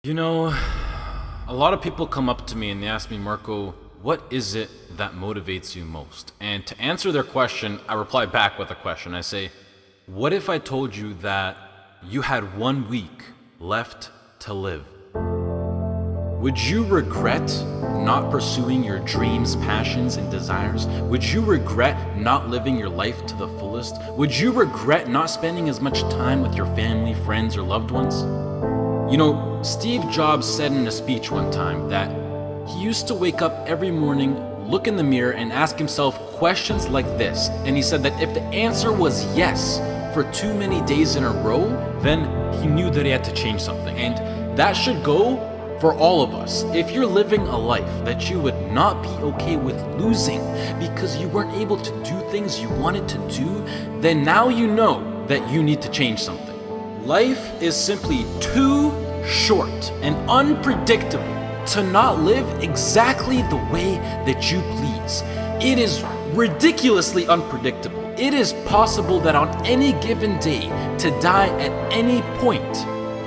You know, a lot of people come up to me and they ask me, Marco, what is it that motivates you most? And to answer their question, I reply back with a question. I say, what if I told you that you had 1 week left to live? Would you regret not pursuing your dreams, passions, and desires? Would you regret not living your life to the fullest? Would you regret not spending as much time with your family, friends, or loved ones? You know, Steve Jobs said in a speech one time that he used to wake up every morning, look in the mirror, and ask himself questions like this. And he said that if the answer was yes for too many days in a row, then he knew that he had to change something. And that should go for all of us. If you're living a life that you would not be okay with losing because you weren't able to do things you wanted to do, then now you know that you need to change something. Life is simply too short and unpredictable to not live exactly the way that you please. It is ridiculously unpredictable. It is possible that on any given day to die at any point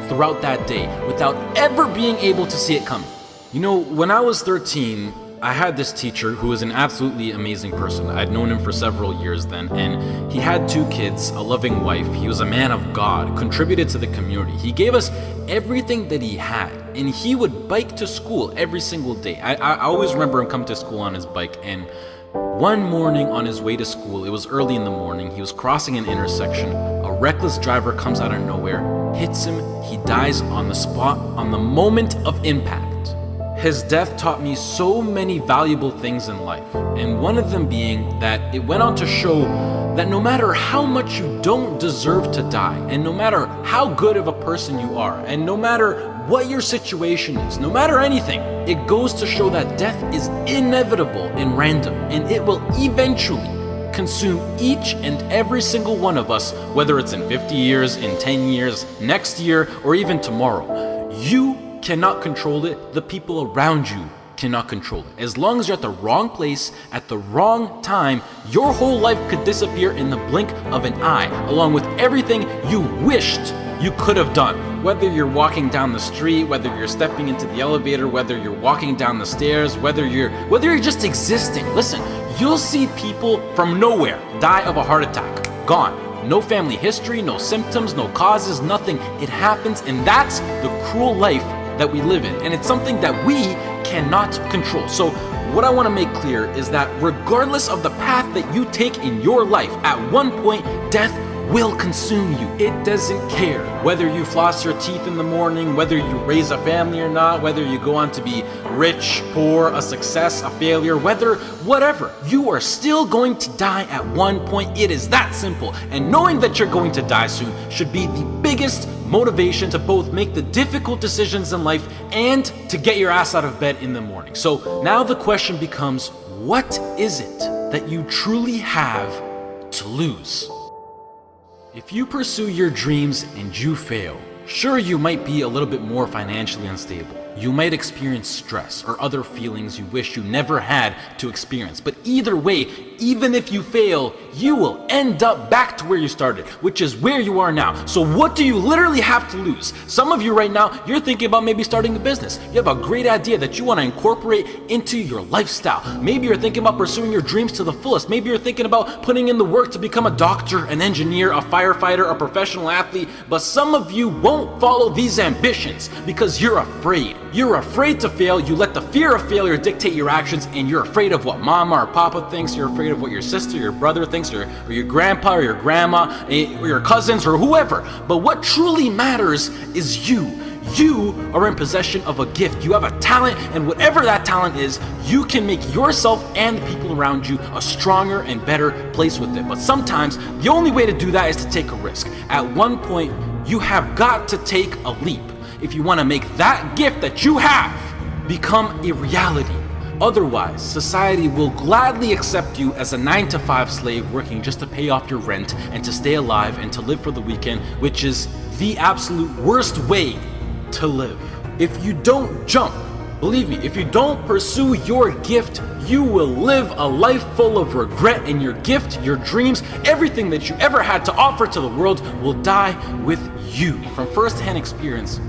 throughout that day without ever being able to see it coming. You know, when I was 13, I had this teacher who was an absolutely amazing person. I'd known him for several years then, and he had 2 kids, a loving wife. He was a man of God, contributed to the community. He gave us everything that he had, and he would bike to school every single day. I always remember him coming to school on his bike, and one morning on his way to school, it was early in the morning, he was crossing an intersection. A reckless driver comes out of nowhere, hits him, he dies on the spot, on the moment of impact. His death taught me so many valuable things in life, and one of them being that it went on to show that no matter how much you don't deserve to die, and no matter how good of a person you are, and no matter what your situation is, no matter anything, it goes to show that death is inevitable and random, and it will eventually consume each and every single one of us, whether it's in 50 years, in 10 years, next year, or even tomorrow. You cannot control it. The people around you cannot control it. As long as you're at the wrong place at the wrong time, your whole life could disappear in the blink of an eye, along with everything you wished you could have done. Whether you're walking down the street, whether you're stepping into the elevator, whether you're walking down the stairs, whether you're just existing. Listen, you'll see people from nowhere die of a heart attack. Gone. No family history, no symptoms, no causes, nothing. It happens, and that's the cruel life that we live in, and it's something that we cannot control. So what I want to make clear is that regardless of the path that you take in your life, at one point death will consume you. It doesn't care whether you floss your teeth in the morning, whether you raise a family or not, whether you go on to be rich, poor, a success, a failure, whatever, you are still going to die at one point. It is that simple. And knowing that you're going to die soon should be the biggest motivation to both make the difficult decisions in life and to get your ass out of bed in the morning. So now the question becomes, what is it that you truly have to lose? If you pursue your dreams and you fail, sure, you might be a little bit more financially unstable. You might experience stress or other feelings you wish you never had to experience. But either way, even if you fail, you will end up back to where you started, which is where you are now. So what do you literally have to lose? Some of you right now, you're thinking about maybe starting a business. You have a great idea that you want to incorporate into your lifestyle. Maybe you're thinking about pursuing your dreams to the fullest. Maybe you're thinking about putting in the work to become a doctor, an engineer, a firefighter, a professional athlete. But some of you won't follow these ambitions because you're afraid. You're afraid to fail. You let the fear of failure dictate your actions, and you're afraid of what mama or papa thinks. You're afraid of what your sister, your brother thinks, or your grandpa or your grandma, or your cousins, or whoever. But what truly matters is you. You are in possession of a gift. You have a talent, and whatever that talent is, you can make yourself and the people around you a stronger and better place with it. But sometimes the only way to do that is to take a risk. At one point, you have got to take a leap if you want to make that gift that you have become a reality. Otherwise, society will gladly accept you as a 9-to-5 slave working just to pay off your rent and to stay alive and to live for the weekend, which is the absolute worst way to live. If you don't jump, believe me, if you don't pursue your gift, you will live a life full of regret, and your gift, your dreams, everything that you ever had to offer to the world will die with you. From first-hand experience,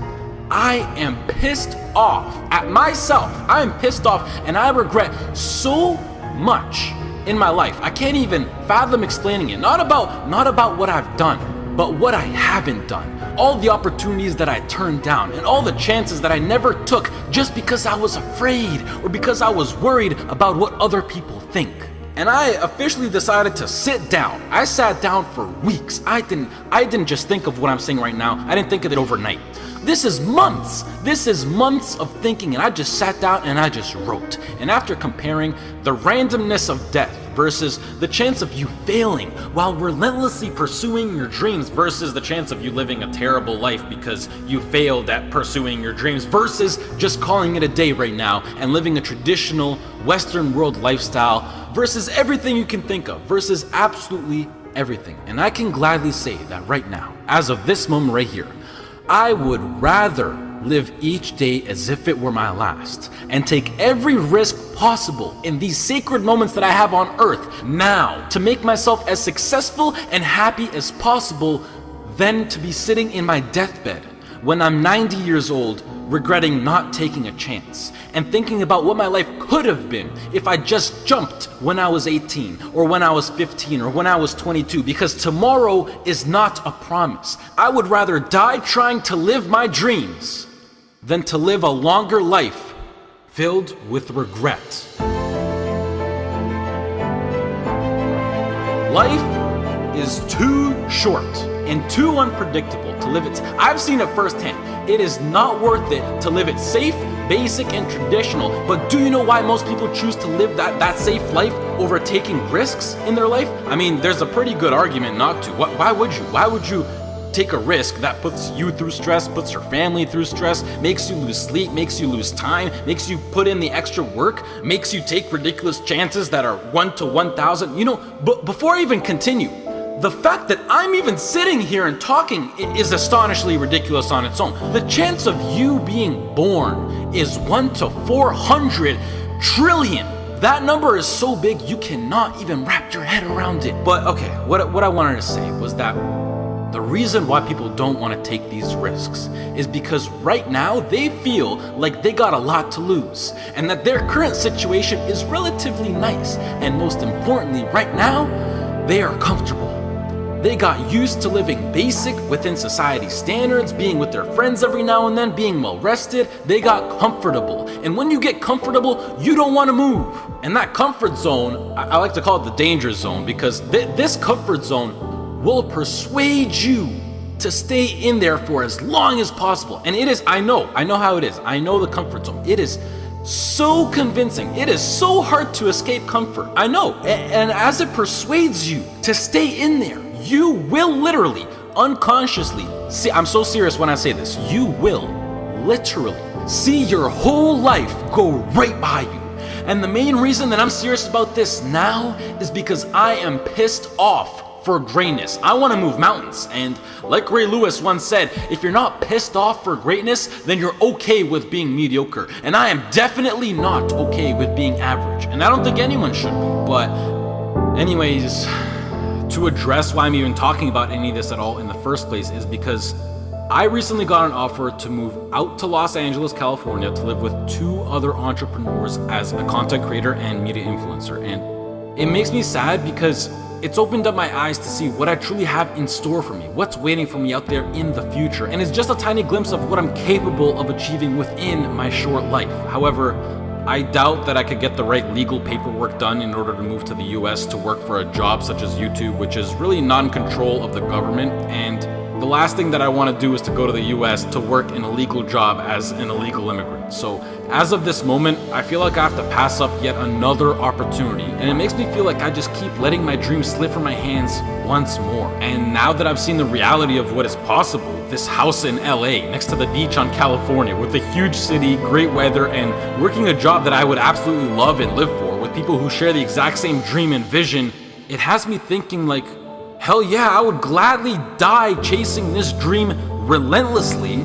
I am pissed off at myself. I am pissed off and I regret so much in my life. I can't even fathom explaining it. Not about what I've done, but what I haven't done. All the opportunities that I turned down and all the chances that I never took just because I was afraid or because I was worried about what other people think. And I officially decided to sit down. I sat down for weeks. I didn't just think of what I'm saying right now. I didn't think of it overnight. This is months. This is months of thinking, and I just sat down and I just wrote. And after comparing the randomness of death versus the chance of you failing while relentlessly pursuing your dreams versus the chance of you living a terrible life because you failed at pursuing your dreams versus just calling it a day right now and living a traditional Western world lifestyle versus everything you can think of versus absolutely everything. And I can gladly say that right now, as of this moment right here, I would rather live each day as if it were my last and take every risk possible in these sacred moments that I have on earth now to make myself as successful and happy as possible than to be sitting in my deathbed when I'm 90 years old regretting not taking a chance and thinking about what my life could have been if I just jumped when I was 18 or when I was 15 or when I was 22, because tomorrow is not a promise. I would rather die trying to live my dreams than to live a longer life filled with regret. Life is too short and too unpredictable to live it. I've seen it firsthand. It is not worth it to live it safe, basic, and traditional. But do you know why most people choose to live that safe life over taking risks in their life? I mean, there's a pretty good argument not to. Why would you? Why would you take a risk that puts you through stress, puts your family through stress, makes you lose sleep, makes you lose time, makes you put in the extra work, makes you take ridiculous chances that are 1 to 1,000? You know, but before I even continue, the fact that I'm even sitting here and talking is astonishingly ridiculous on its own. The chance of you being born is 1 to 400 trillion. That number is so big you cannot even wrap your head around it. But okay, what I wanted to say was that the reason why people don't want to take these risks is because right now they feel like they got a lot to lose and that their current situation is relatively nice. And most importantly, right now, they are comfortable. They got used to living basic within society standards, being with their friends every now and then, being well rested. They got comfortable. And when you get comfortable, you don't want to move. And that comfort zone, I like to call it the danger zone, because this comfort zone will persuade you to stay in there for as long as possible. And it is, I know how it is. I know the comfort zone. It is so convincing. It is so hard to escape comfort. I know. And as it persuades you to stay in there, you will literally, unconsciously, see, I'm so serious when I say this, you will literally see your whole life go right by you. And the main reason that I'm serious about this now is because I am pissed off for greatness. I want to move mountains. And like Ray Lewis once said, if you're not pissed off for greatness, then you're okay with being mediocre. And I am definitely not okay with being average. And I don't think anyone should be. But anyways, to address why I'm even talking about any of this at all in the first place is because I recently got an offer to move out to Los Angeles, California to live with 2 other entrepreneurs as a content creator and media influencer. And it makes me sad because it's opened up my eyes to see what I truly have in store for me, what's waiting for me out there in the future. And it's just a tiny glimpse of what I'm capable of achieving within my short life. However, I doubt that I could get the right legal paperwork done in order to move to the US to work for a job such as YouTube, which is really non-control of the government. And the last thing that I want to do is to go to the US to work in a legal job as an illegal immigrant. So as of this moment, I feel like I have to pass up yet another opportunity. And it makes me feel like I just keep letting my dreams slip from my hands once more. And now that I've seen the reality of what is possible, this house in LA next to the beach on California with a huge city, great weather, and working a job that I would absolutely love and live for with people who share the exact same dream and vision, it has me thinking like, hell yeah, I would gladly die chasing this dream relentlessly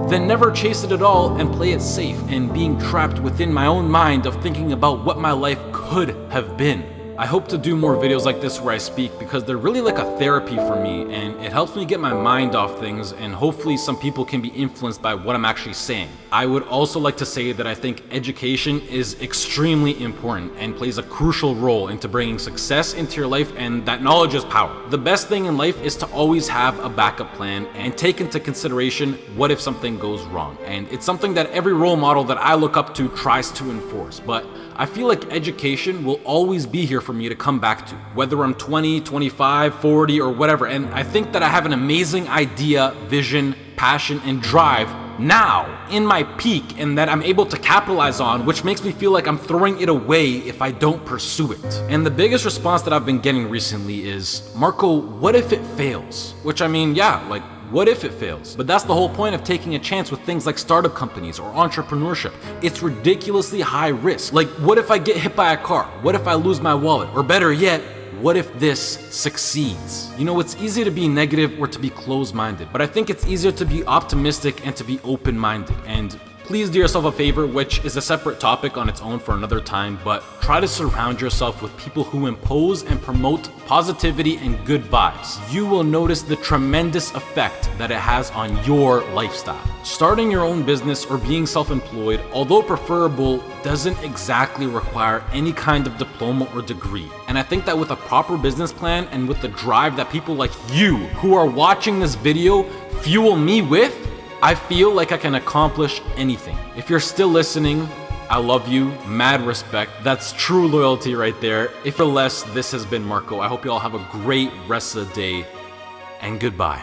than never chase it at all and play it safe and being trapped within my own mind of thinking about what my life could have been. I hope to do more videos like this where I speak because they're really like a therapy for me, and it helps me get my mind off things, and hopefully some people can be influenced by what I'm actually saying. I would also like to say that I think education is extremely important and plays a crucial role into bringing success into your life, and that knowledge is power. The best thing in life is to always have a backup plan and take into consideration what if something goes wrong. And it's something that every role model that I look up to tries to enforce, but I feel like education will always be here for me to come back to, whether I'm 20, 25, 40, or whatever. And I think that I have an amazing idea, vision, passion, and drive now in my peak, and that I'm able to capitalize on, which makes me feel like I'm throwing it away if I don't pursue it. And the biggest response that I've been getting recently is, Marco, what if it fails? Which, I mean, yeah, like, what if it fails? But that's the whole point of taking a chance with things like startup companies or entrepreneurship. It's ridiculously high risk. Like, what if I get hit by a car? What if I lose my wallet? Or better yet, what if this succeeds? You know, it's easy to be negative or to be closed-minded, but I think it's easier to be optimistic and to be open-minded. And please do yourself a favor, which is a separate topic on its own for another time, but try to surround yourself with people who impose and promote positivity and good vibes. You will notice the tremendous effect that it has on your lifestyle. Starting your own business or being self-employed, although preferable, doesn't exactly require any kind of diploma or degree. And I think that with a proper business plan and with the drive that people like you who are watching this video fuel me with, I feel like I can accomplish anything. If you're still listening, I love you, mad respect. That's true loyalty right there. If you're less, this has been Marco. I hope you all have a great rest of the day, and goodbye.